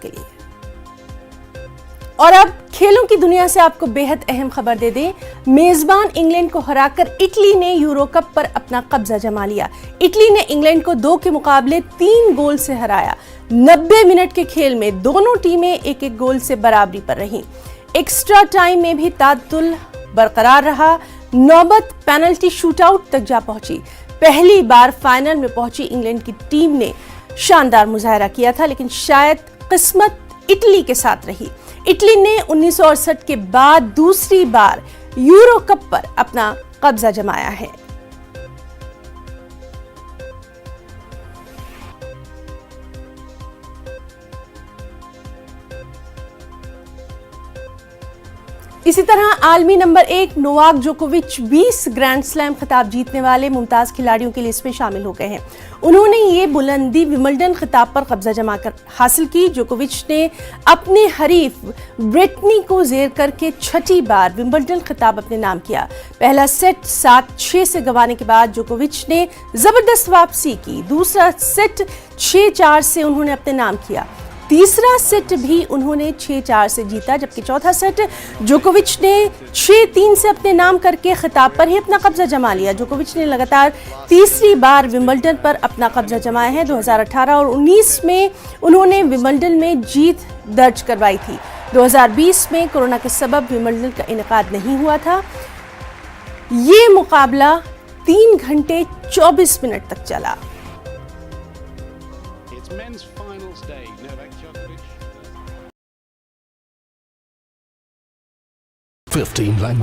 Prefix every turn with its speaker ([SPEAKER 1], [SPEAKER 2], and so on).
[SPEAKER 1] के लिए। और अब खेलों की दुनिया से आपको बेहद अहम खबर दे दें, मेजबान इंग्लैंड को हराकर इटली ने यूरो कप पर अपना कब्जा जमा लिया। इटली ने इंग्लैंड को 2 के मुकाबले 3 गोल से हराया। 90 मिनट के खेल में दोनों टीमें एक एक गोल से बराबरी पर रहीं। एक्स्ट्रा टाइम में भी तादुल बरकरार रहा। नौबत पेनल्टी शूटआउट तक जा पहुंची। पहली बार फाइनल में पहुंची इंग्लैंड की टीम ने शानदार मुजाहरा किया था, लेकिन शायद किस्मत इटली के साथ रही। इटली ने 1968 के बाद दूसरी बार यूरो कप पर अपना कब्जा जमाया है। इसी तरह आलमी नंबर 1 नोवाक जोकोविच 20 ग्रैंड स्लैम खिताब जीतने वाले मुमताज खिलाड़ियों की लिस्ट में शामिल हो गए हैं। उन्होंने ये बुलंदी विंबलडन खिताब पर कब्जा जमा कर हासिल की। जोकोविच ने अपने हरीफ ब्रिटनी को जेर करके 6ठी बार विंबलडन खिताब अपने नाम किया। पहला सेट 7-6 से गंवाने के बाद जोकोविच ने जबरदस्त वापसी की। दूसरा सेट 6-4 से उन्होंने अपने नाम किया। तीसरा सेट भी उन्होंने 6-4 से जीता, जबकि चौथा सेट जोकोविच ने 6-3 से अपने नाम करके खिताब पर ही अपना कब्जा जमा लिया। जोकोविच ने लगातार तीसरी बार विंबलडन पर अपना कब्जा जमाया है। 2018 और 19 में उन्होंने विंबलडन में जीत दर्ज करवाई थी। 2020 में कोरोना के सबब विंबलडन का इनेकाद नहीं हुआ था। ये मुकाबला 3 घंटे 24 मिनट तक चला।
[SPEAKER 2] 15 languages.